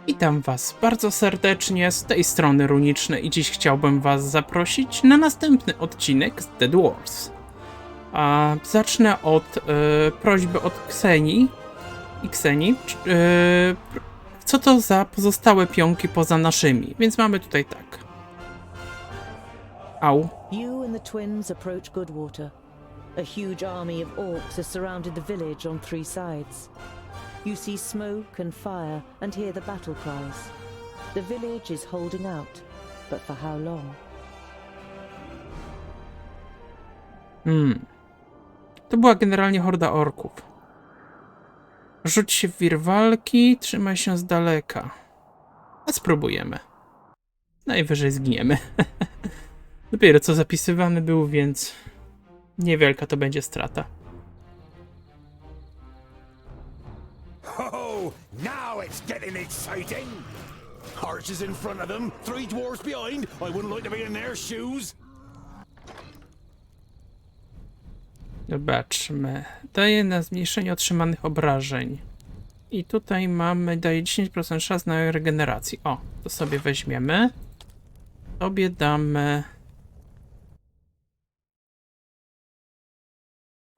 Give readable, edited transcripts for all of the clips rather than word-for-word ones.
Witam Was bardzo serdecznie, z tej strony Runiczne i dziś chciałbym Was zaprosić na następny odcinek z The Dwarves. Zacznę od prośby od Kseni. Co to za pozostałe pionki poza naszymi? Więc mamy tutaj tak. Au. You and the twins approach Goodwater. A huge army of orcs has surrounded the village on three sides. You see smoke and fire and hear the battle cries. The village is holding out, but for how long? To była generalnie horda orków. Rzuć się w wir walki, trzymaj się z daleka. A spróbujemy. Najwyżej zginiemy. Dopiero co zapisywany był, więc niewielka to będzie strata. Oh, now it's getting exciting! Archers in front of them, three dwarves behind. I wouldn't like to be in their shoes. Zobaczmy. Daje na zmniejszenie otrzymanych obrażeń. I tutaj mamy, daje 10% szans na regenerację. O, to sobie weźmiemy. Tobie damy...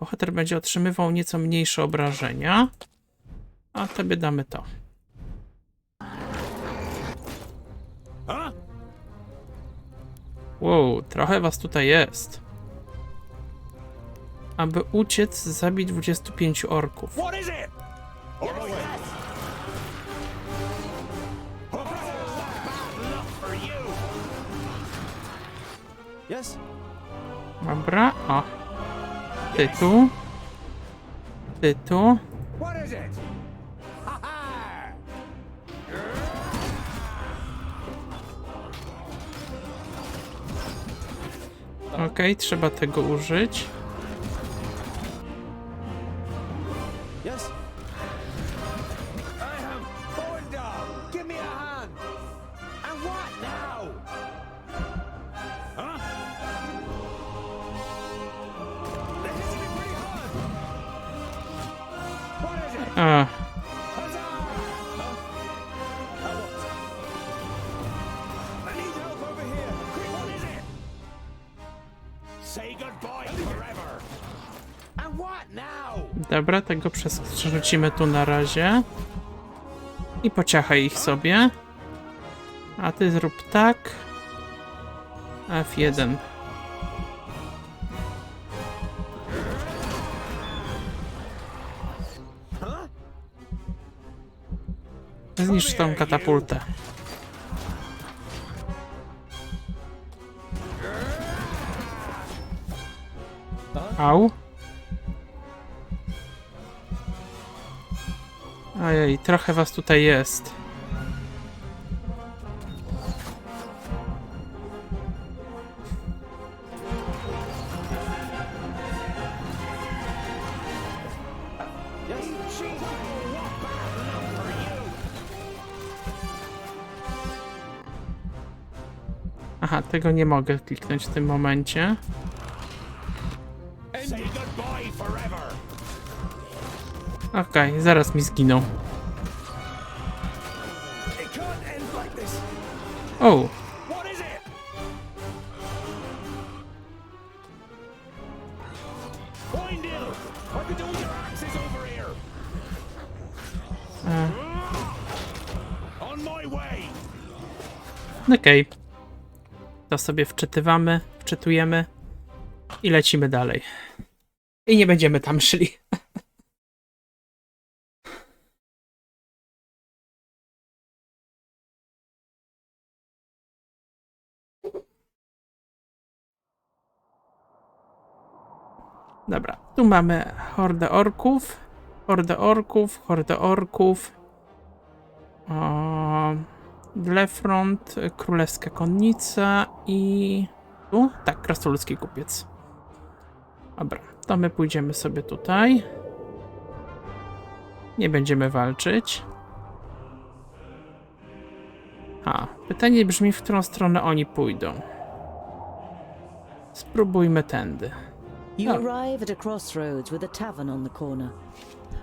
Bohater będzie otrzymywał nieco mniejsze obrażenia. A tobie damy to. Wow, trochę was tutaj jest. Aby uciec, zabij 25 orków. What is it? Yes. Dobra, o. Ty tu. Ty tu. What is it? Okej, trzeba tego użyć. Yes. I am Boinda. Give me a hand. And what now? Huh? They're hitting me pretty hard. What is it? A, Huzzah! Huh? What? I need help over here. Quick, what is it? Say goodbye forever. And what now? dobra, tego przerzucimy tu na razie. I pociachaj ich sobie. A ty zrób tak. F1. Zniszcz tą katapultę. Au. Ojej, trochę was tutaj jest. Aha, tego nie mogę kliknąć w tym momencie. Say goodbye forever. Okej, zaraz mi zginął. It can't end like this. O, What is it? Boindil! I could do with your axes over here. On my way. okej. To sobie wczytujemy i lecimy dalej. I nie będziemy tam szli. Dobra, tu mamy hordę orków. Hordę orków. Lefront, królewska konnica i... Tu? Tak, krasnoludzki kupiec. Dobra, to my pójdziemy sobie tutaj. Nie będziemy walczyć. Pytanie brzmi, w którą stronę oni pójdą. Spróbujmy tędy. You Oh. arrive at a crossroads with a tavern on the corner.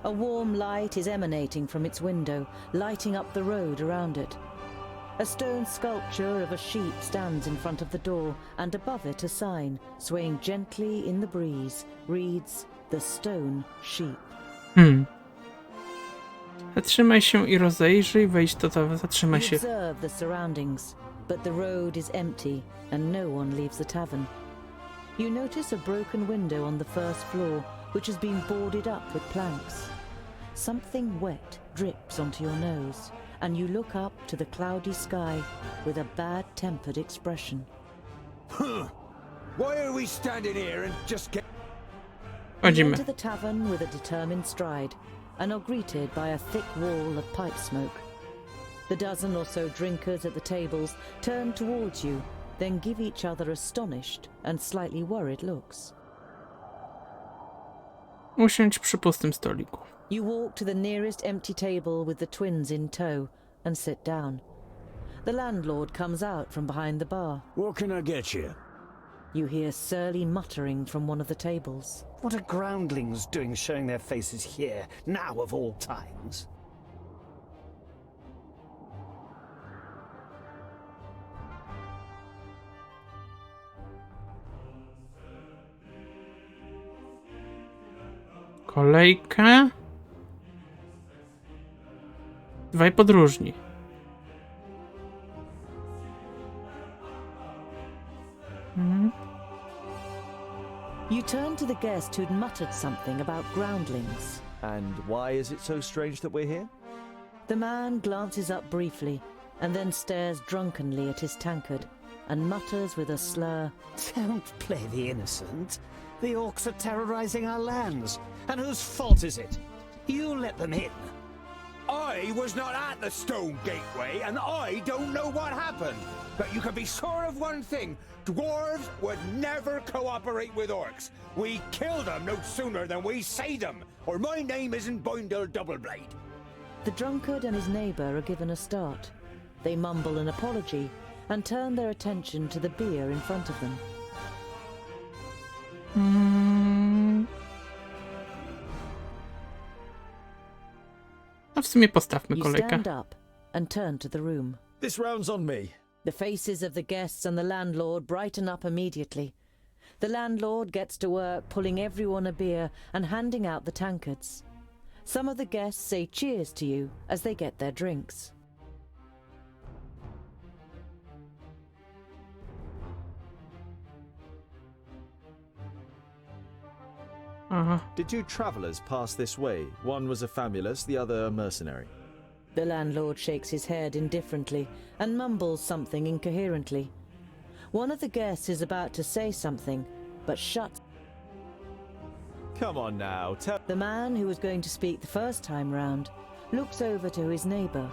A warm light is emanating from its window, lighting up the road around it. A stone sculpture of a sheep stands in front of the door, and above it a sign, swaying gently in the breeze, reads, "The Stone Sheep." Zatrzymaj się i rozejrzyj, wejdź do tawy, zatrzymaj You się. observe the surroundings, but the road is empty and no one leaves the tavern. You notice a broken window on the first floor, which has been boarded up with planks. Something wet drips onto your nose, and you look up to the cloudy sky with a bad-tempered expression. Why are we standing here and just get... You Wchodzimy. enter the tavern with a determined stride, and are greeted by a thick wall of pipe smoke. The dozen or so drinkers at the tables turn towards you, then give each other astonished and slightly worried looks. Usiądź przy pustym stoliku. You walk to the nearest empty table with the twins in tow and sit down. The landlord comes out from behind the bar. What can I get you? You hear surly muttering from one of the tables. What are groundlings doing showing their faces here, now of all times? Kolejkę. Dwaj podróżni. You turn to the guest who'd muttered something about groundlings. And why is it so strange that we're here? The man glances up briefly and then stares drunkenly at his tankard and mutters with a slur, Don't play the innocent. The orcs are terrorizing our lands. And whose fault is it? You let them in. I was not at the stone gateway, and I don't know what happened. But you can be sure of one thing. Dwarves would never cooperate with orcs. We kill them no sooner than we say them, or my name isn't Boindle Doubleblade. The drunkard and his neighbour are given a start. They mumble an apology and turn their attention to the beer in front of them. A w sumie postawmy You kolejkę. stand up and turn to the room. This round's on me. The faces of the guests and the landlord brighten up immediately. The landlord gets to work pulling everyone a beer and handing out the tankards. Some of the guests say cheers to you as they get their drinks. Aha. Did two travelers pass this way? One was a famulus, the other a mercenary. The landlord shakes his head indifferently and mumbles something incoherently. One of the guests is about to say something, but shuts. Come on now, tell... The man who was going to speak the first time round looks over to his neighbour,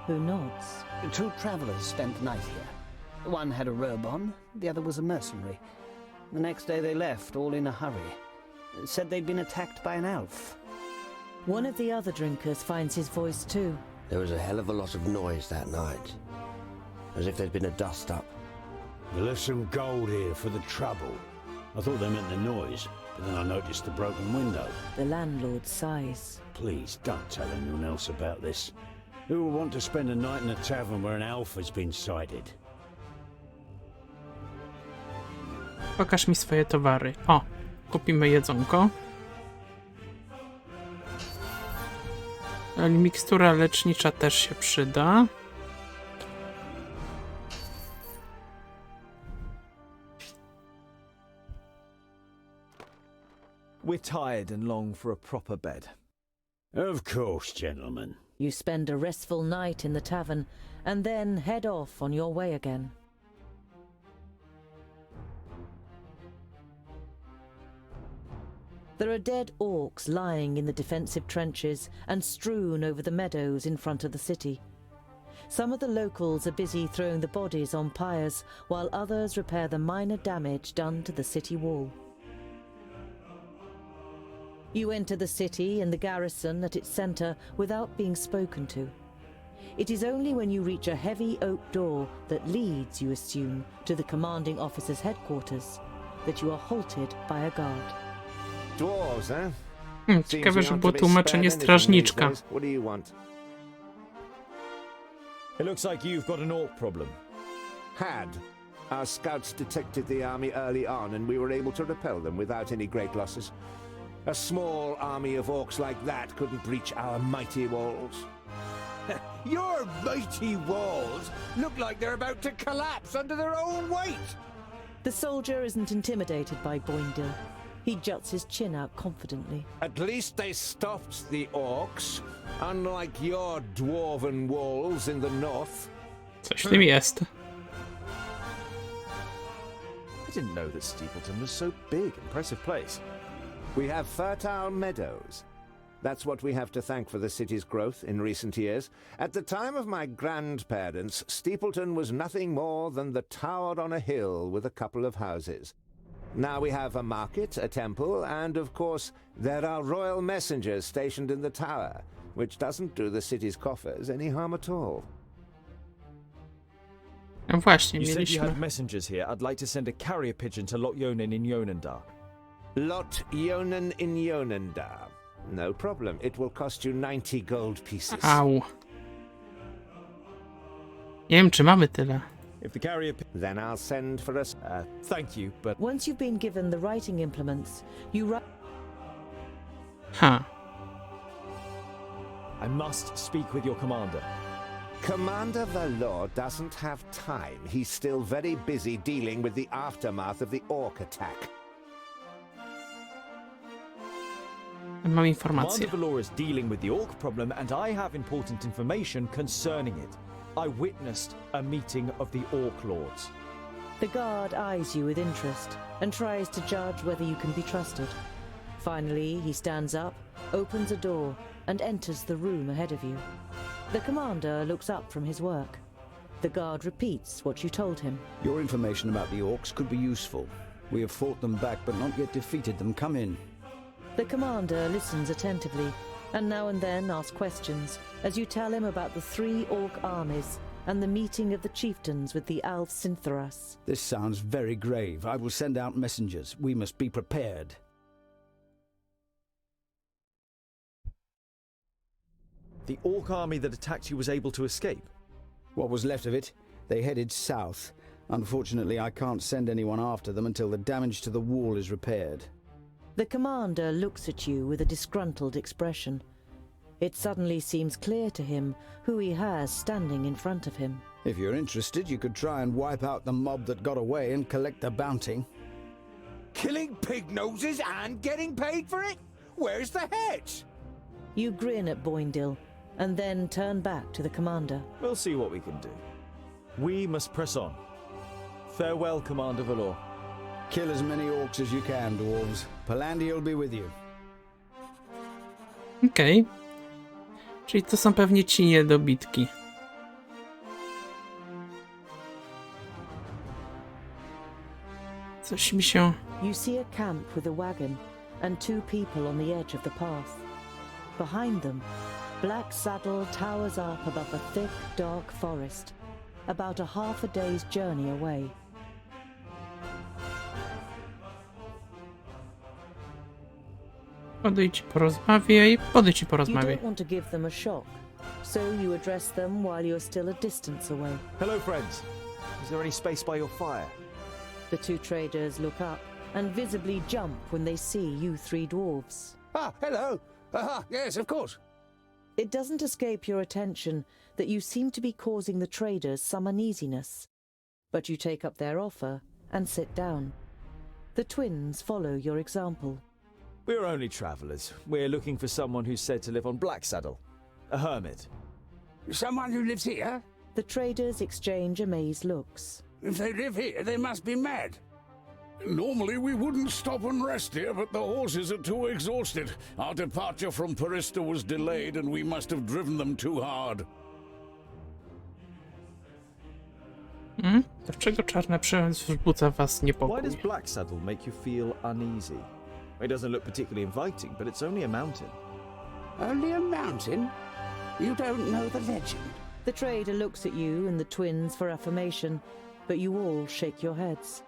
who nods. Two travelers spent the night here. One had a robe on, the other was a mercenary. The next day they left, all in a hurry. Said they'd been attacked by an elf. One of the other drinkers finds his voice too. There was a hell of a lot of noise that night, as if there'd been a dust-up. They left some gold here for the trouble. I thought they meant the noise, but then I noticed the broken window. The landlord sighs. Please don't tell anyone else about this. Who would want to spend a night in a tavern where an elf has been sighted? Pokaż mi swoje towary. O, kupimy jedzonko. Ale mikstura lecznicza też się przyda. We're tired and long for a proper bed. Of course, gentlemen. You spend a restful night in the tavern and then head off on your way again. There are dead orcs lying in the defensive trenches and strewn over the meadows in front of the city. Some of the locals are busy throwing the bodies on pyres, while others repair the minor damage done to the city wall. You enter the city and the garrison at its centre without being spoken to. It is only when you reach a heavy oak door that leads, you assume, to the commanding officer's headquarters, that you are halted by a guard. Dwarves, eh? Ciekawe, że było tłumaczenie strażniczka. What do you want? It looks like you've got an orc problem. Had. Our scouts detected the army early on, and we were able to repel them without any great losses. A small army of orcs like that couldn't breach our mighty walls. Your mighty walls look like they're about to collapse under their own weight! The soldier isn't intimidated by Boindil. He juts his chin out confidently. At least they stopped the orcs, unlike your dwarven walls in the north. Coś w tym jest. I didn't know that Steepleton was so big, impressive place. We have fertile meadows. That's what we have to thank for the city's growth in recent years. At the time of my grandparents, Steepleton was nothing more than the tower on a hill with a couple of houses. Now we have a market, a temple, and of course, there are royal messengers stationed in the tower, which doesn't do the city's coffers any harm at all. No właśnie, You said you mieliśmy. had messengers here. I'd like to send a carrier pigeon to Lot Yonen in Yonendar. Lot Yonen in Yonendar. No problem. It will cost you 90 gold pieces. Au. Nie wiem, czy mamy tyle. If the carrier Then I'll send for us. thank you, but Once you've been given the writing implements, you write. Ha. I must speak with your commander. Commander Valor doesn't have time. He's still very busy dealing with the aftermath of the orc attack. Mam informację. Commander Valor is dealing with the orc problem, and I have important information concerning it. I witnessed a meeting of the orc lords. The guard eyes you with interest and tries to judge whether you can be trusted. Finally, he stands up, opens a door, and enters the room ahead of you. The commander looks up from his work. The guard repeats what you told him. Your information about the orcs could be useful. We have fought them back, but not yet defeated them. Come in. The commander listens attentively, and now and then asks questions as you tell him about the 3 orc armies and the meeting of the chieftains with the Alf Sintharas. This sounds very grave. I will send out messengers. We must be prepared. The orc army that attacked you was able to escape. What was left of it? They headed south. Unfortunately, I can't send anyone after them until the damage to the wall is repaired. The commander looks at you with a disgruntled expression. It suddenly seems clear to him who he has standing in front of him. If you're interested, you could try and wipe out the mob that got away and collect the bounty. Killing pig noses and getting paid for it? Where's the hedge? You grin at Boindil and then turn back to the commander. We'll see what we can do. We must press on. Farewell, Commander Valor. Kill as many orcs as you can, dwarves. Palandir will be with you. Okej. Czyli to są pewnie ci niedobitki. Coś mi się... You see a camp with a wagon and 2 people on the edge of the path. Behind them, Black Saddle towers up above a thick, dark forest, about a half a day's journey away. Podejdź, porozmawiaj, podejdź i You porozmawiaj. don't want to give them a shock, so you address them while you're still a distance away. Hello, friends. Is there any space by your fire? The 2 traders look up and visibly jump when they see you 3 dwarves. Ah, hello. Yes, of course. It doesn't escape your attention that you seem to be causing the traders some uneasiness, but you take up their offer and sit down. The twins follow your example. We're only travellers. We're looking for someone who's said to live on Black Saddle. A hermit. Someone who lives here? The traders exchange amazed looks. If they live here, they must be mad. Normally we wouldn't stop and rest here, but the horses are too exhausted. Our departure from Parista was delayed and we must have driven them too hard. Dlaczego czarny przemysł wzbudza was Why niepokój? does Black Saddle make you feel uneasy? It doesn't look particularly inviting, but it's only a mountain. Only a mountain? You don't know the legend? The trader looks at you and the twins for affirmation, but you all shake your heads.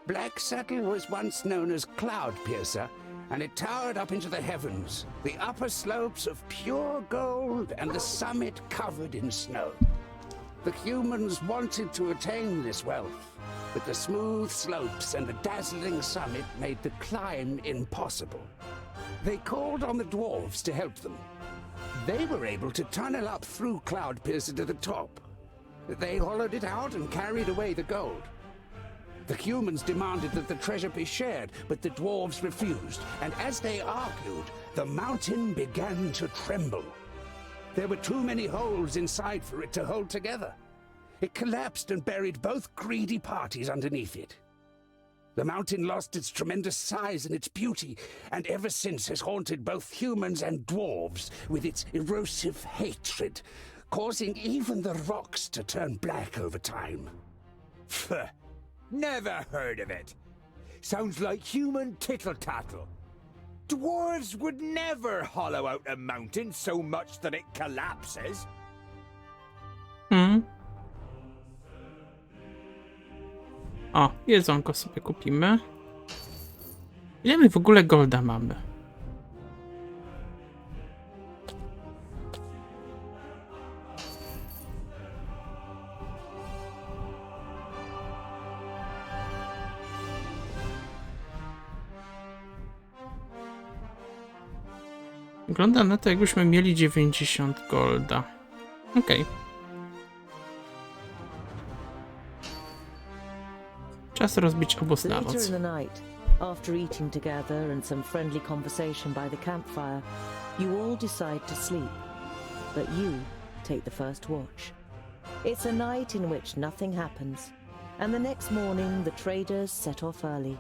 Black Saddle was once known as Cloud Piercer, and it towered up into the heavens, the upper slopes of pure gold and the summit covered in snow. The humans wanted to attain this wealth, but the smooth slopes and the dazzling summit made the climb impossible. They called on the dwarves to help them. They were able to tunnel up through Cloud Piercer to the top. They hollowed it out and carried away the gold. The humans demanded that the treasure be shared, but the dwarves refused, and as they argued, the mountain began to tremble. There were too many holes inside for it to hold together. It collapsed and buried both greedy parties underneath it. The mountain lost its tremendous size and its beauty, and ever since has haunted both humans and dwarves with its erosive hatred, causing even the rocks to turn black over time. Pfft, never heard of it. Sounds like human tittle-tattle. Dwarves would never hollow out a mountain so much that it collapses. O, jedzonko sobie kupimy. Ile my w ogóle golda mamy? Wygląda na to, jakbyśmy mieli 90 golda. Okej. Czas rozbić obóz na Later noc. in the night, after eating together and some friendly conversation by the campfire, you all decide to sleep. But you take the first watch. It's a night in which nothing happens, and the next morning the traders set off early.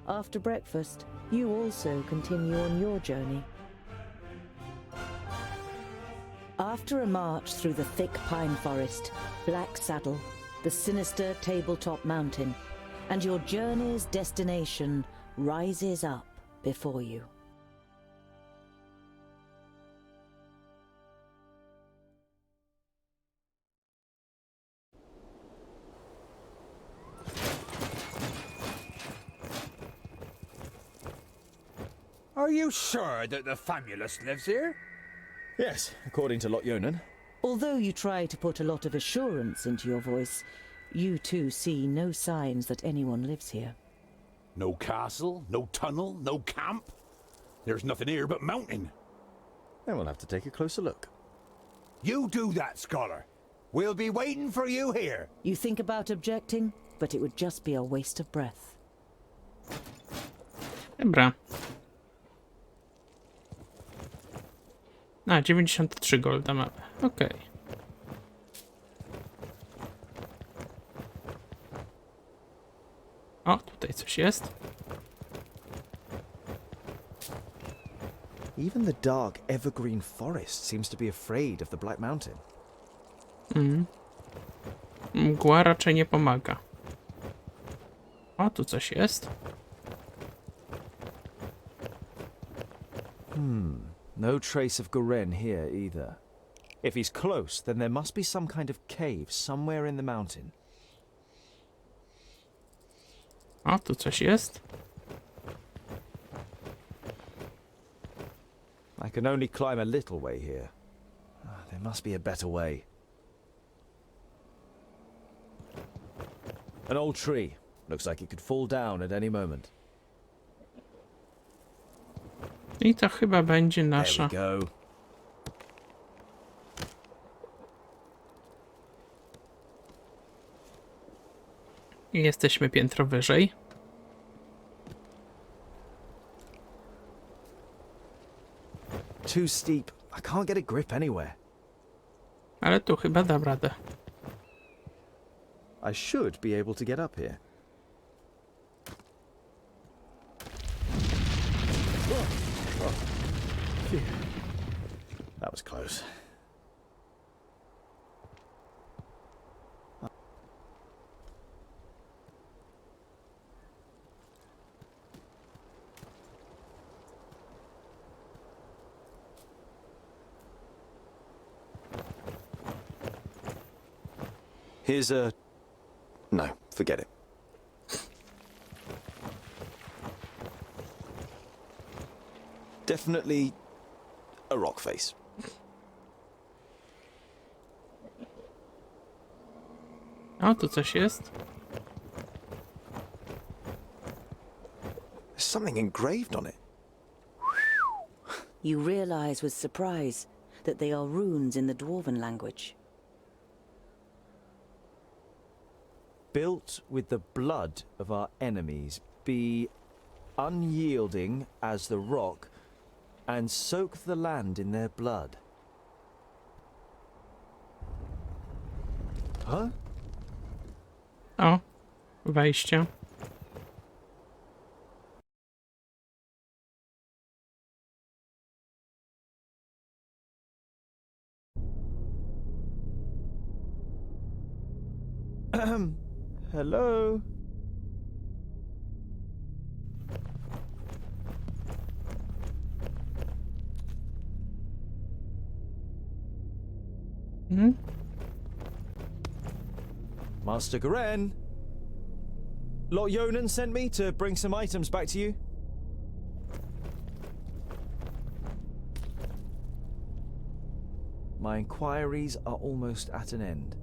After breakfast, you also continue on your journey. After a march through the thick pine forest, Black Saddle, the sinister tabletop mountain, and your journey's destination rises up before you. Are you sure that the Famulus lives here? Yes, according to Lot-Yonan. Although you try to put a lot of assurance into your voice, you too see no signs that anyone lives here. No castle, no tunnel, no camp. There's nothing here but mountain. Then we'll have to take a closer look. You do that, scholar. We'll be waiting for you here. You think about objecting, but it would just be a waste of breath. Dobra. 93 golda mamy. Okej. O, tutaj coś jest. Even the dark evergreen forest seems to be afraid of the Black Mountain. Mgła raczej nie pomaga. O, tu coś jest. No trace of Guren here either. If he's close, then there must be some kind of cave somewhere in the mountain. O, tu coś jest. I can only climb a little way here. There must be a better way. An old tree. Looks like it could fall down at any moment. I to chyba będzie There nasza. we go. I jesteśmy piętro wyżej. Too steep. I can't get a grip anywhere. Ale tu chyba dam radę. I should be able to get up here. Phew. That was close. Here's a... No, forget it. Definitely a rock face. O, tu coś jest. There's something engraved on it. You realize with surprise that they are runes in the Dwarven language. Built with the blood of our enemies, be unyielding as the rock, and soak the land in their blood. Huh? O, wejście. Hello? Hmm? Master Garen? Lot Yonan sent me to bring some items back to you. My inquiries are almost at an end.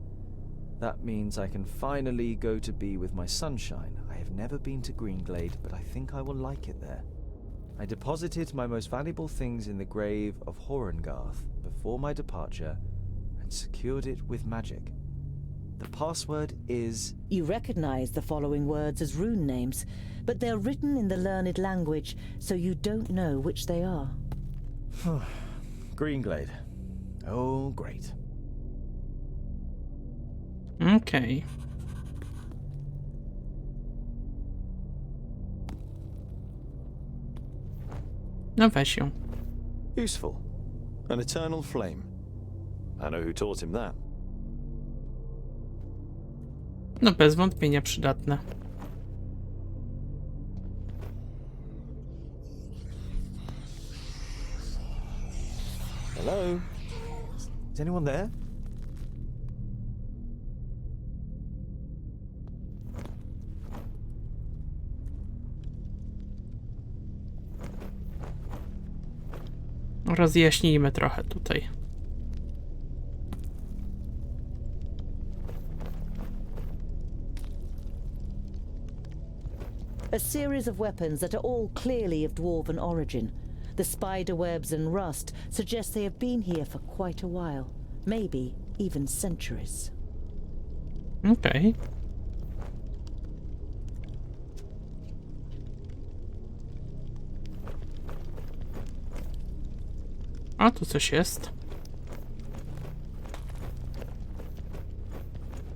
That means I can finally go to be with my sunshine. I have never been to Greenglade, but I think I will like it there. I deposited my most valuable things in the grave of Horengarth before my departure and secured it with magic. The password is... You recognize the following words as rune names, but they're written in the learned language, so you don't know which they are. Greenglade. Oh, great. Okej. No weź ją. Useful. An eternal flame. I know who taught him that. No bez wątpienia przydatne. Hello? Is anyone there? Rozjaśnijmy trochę tutaj. A series of weapons that are all clearly of dwarven origin. The spider webs and rust suggest they have been here for quite a while, maybe even centuries. Okej. A tu coś jest.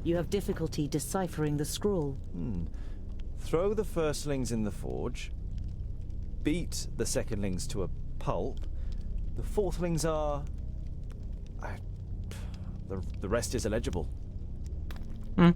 You have difficulty deciphering the scroll. Throw the firstlings in the forge. Beat the secondlings to a pulp. The fourthlings are... The rest is illegible. Hmm.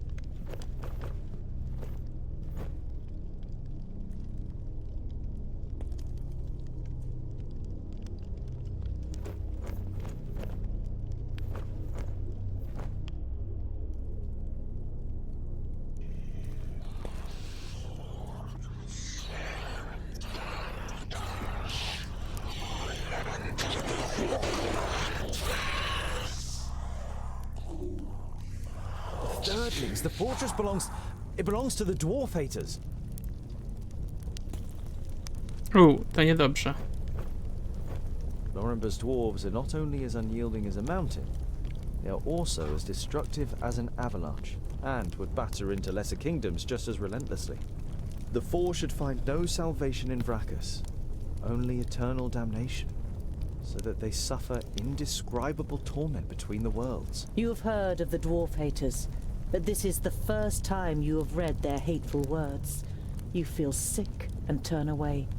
Thirdlings, the fortress belongs... It belongs to the dwarf haters. To niedobrze. Lorenber's dwarves are not only as unyielding as a mountain, they are also as destructive as an avalanche, and would batter into lesser kingdoms just as relentlessly. The four should find no salvation in Vracus, only eternal damnation, so that they suffer indescribable torment between the worlds. You have heard of the dwarf haters, but this is the first time you have read their hateful words. You feel sick and turn away.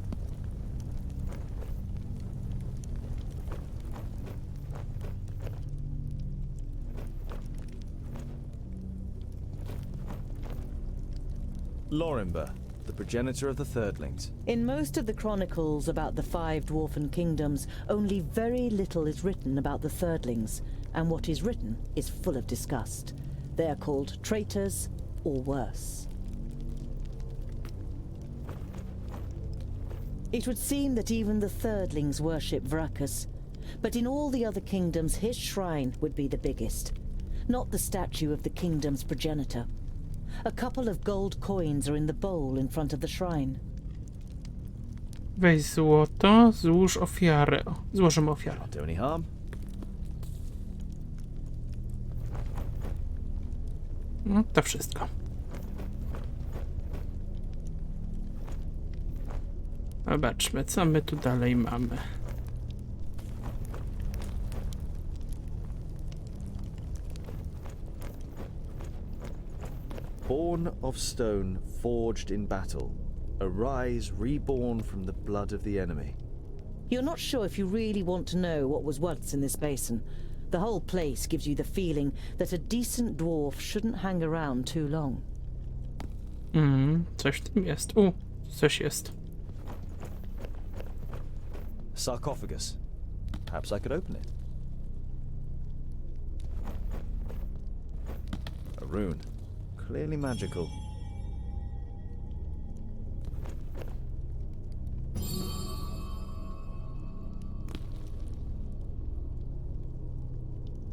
Lorenber, the progenitor of the Thirdlings. In most of the chronicles about the 5 dwarfen kingdoms, only very little is written about the Thirdlings, and what is written is full of disgust. They are called traitors, or worse. It would seem that even the Thirdlings worship Vrakas, but in all the other kingdoms his shrine would be the biggest, not the statue of the kingdom's progenitor. A couple of gold coins are in the bowl in front of the shrine. Weź złoto, złóż ofiarę. Złożymy ofiarę. Not do any harm. No, to wszystko. Zobaczmy, co my tu dalej mamy. Born of stone, forged in battle. Arise, reborn from the blood of the enemy. You're not sure if you really want to know what was once in this basin. The whole place gives you the feeling that a decent dwarf shouldn't hang around too long. Coś w tym jest. Coś jest. Sarcophagus. Perhaps I could open it. A rune. Clearly magical.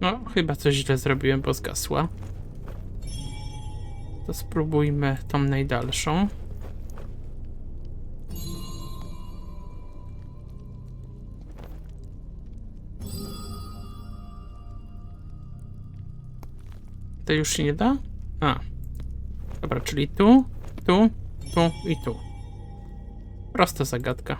No, chyba coś źle zrobiłem, bo zgasła. To spróbujmy tą najdalszą. To już się nie da? A. Dobra, czyli tu, tu, tu i tu. Prosta zagadka.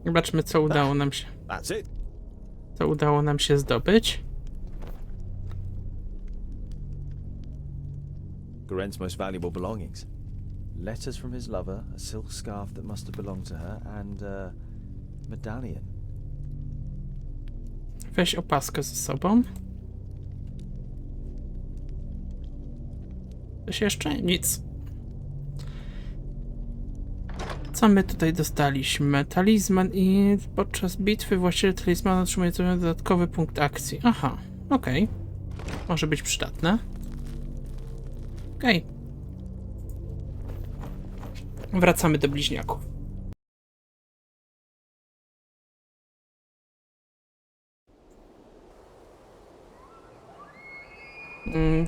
Zobaczmy, co udało nam się. That's it. Co udało nam się zdobyć. Goren's most valuable belongings. Letters from his lover, a silk scarf that must have belonged to her, and a medallion. Weź opaskę ze sobą. Coś jeszcze? Nic. Co my tutaj dostaliśmy? Talizman i podczas bitwy właściciel talizmanu otrzymuje dodatkowy punkt akcji. Aha, okej. Może być przydatne. Okej. Wracamy do bliźniaków.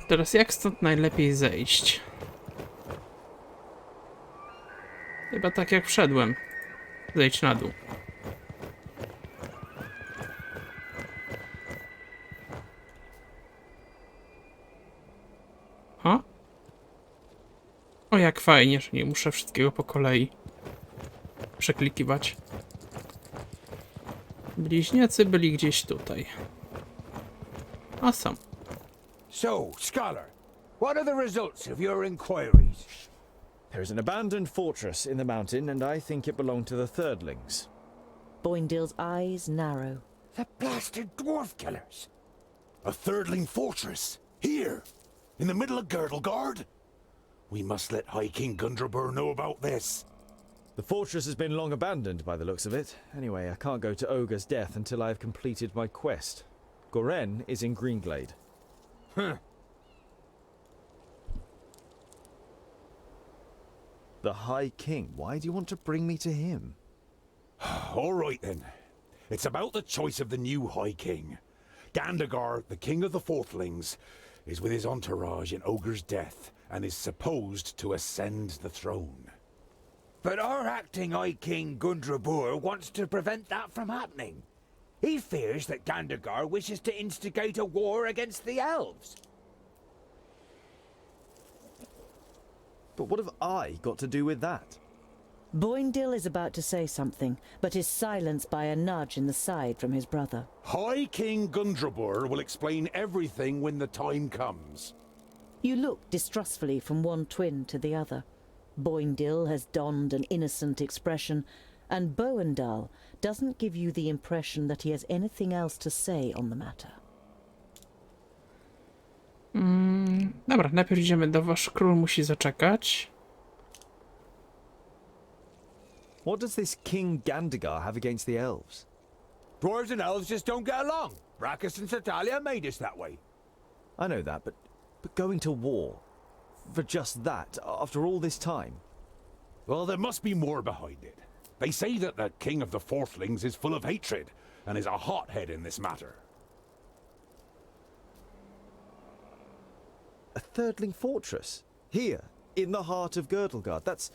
Teraz jak stąd najlepiej zejść? Chyba tak jak wszedłem. Zejdź na dół. O, jak fajnie, że nie muszę wszystkiego po kolei przeklikiwać. Bliźniacy byli gdzieś tutaj. A są. So, scholar, what are the results of your inquiries? There is an abandoned fortress in the mountain, and I think it belonged to the Thirdlings. Boindale's eyes narrow. The blasted dwarf killers! A Thirdling fortress? Here? In the middle of Girdlegard? We must let High King Gundrabur know about this. The fortress has been long abandoned by the looks of it. Anyway, I can't go to Ogre's death until I have completed my quest. Goren is in Greenglade. Huh. The High King? Why do you want to bring me to him? All right then. It's about the choice of the new High King. Gandagar, the king of the Fourthlings, is with his entourage in Ogre's death and is supposed to ascend the throne. But our acting High King Gundrabur wants to prevent that from happening. He fears that Gandagar wishes to instigate a war against the elves. But what have I got to do with that? Boindale is about to say something, but is silenced by a nudge in the side from his brother. High King Gundrabur will explain everything when the time comes. You look distrustfully from one twin to the other. Boindale has donned an innocent expression, and Boindale doesn't give you the impression that he has anything else to say on the matter. Dobra, najpierw idziemy do wasz król musi zaczekać. What does this King Gandagar have against the elves? Dwarves and elves just don't get along. Brachus and Satalia made us that way. I know that, but going to war for just that after all this time? Well, there must be more behind it. They say that the king of the Fourthlings is full of hatred and is a hothead in this matter. A thirdling fortress? Here, in the heart of Girdlegard? That's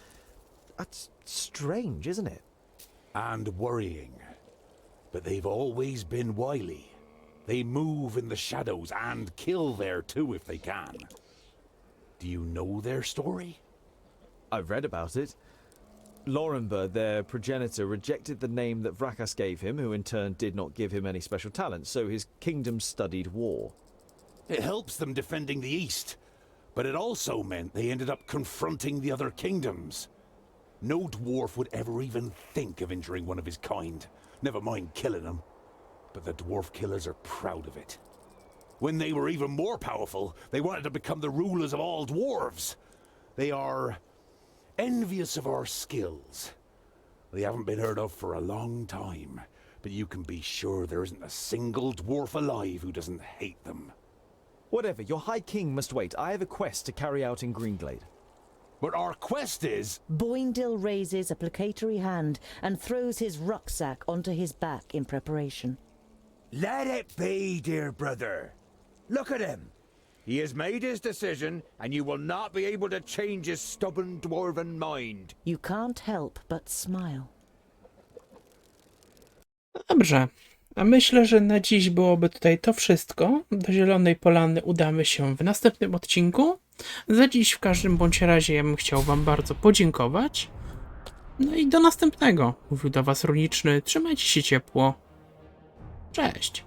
strange, isn't it? And worrying. But they've always been wily. They move in the shadows and kill there too if they can. Do you know their story? I've read about it. Lorenberg, their progenitor, rejected the name that Vrakas gave him, who in turn did not give him any special talents, so his kingdom studied war. It helps them defending the East, but it also meant they ended up confronting the other kingdoms. No dwarf would ever even think of injuring one of his kind, never mind killing them. But the dwarf killers are proud of it. When they were even more powerful, they wanted to become the rulers of all dwarves. They are envious of our skills. They haven't been heard of for a long time, but you can be sure there isn't a single dwarf alive who doesn't hate them. Whatever, your High King must wait. I have a quest to carry out in Greenglade. But our quest is... Boindil raises a placatory hand and throws his rucksack onto his back in preparation. Let it be, dear brother. Look at him. He has made his decision, and you will not be able to change his stubborn dwarven mind. You can't help but smile. Dobrze. A myślę, że na dziś byłoby tutaj to wszystko. Do Zielonej Polany udamy się w następnym odcinku. Za dziś w każdym bądź razie ja bym chciał wam bardzo podziękować. No i do następnego. Mówił do was Runiczny. Trzymajcie się ciepło. Cześć.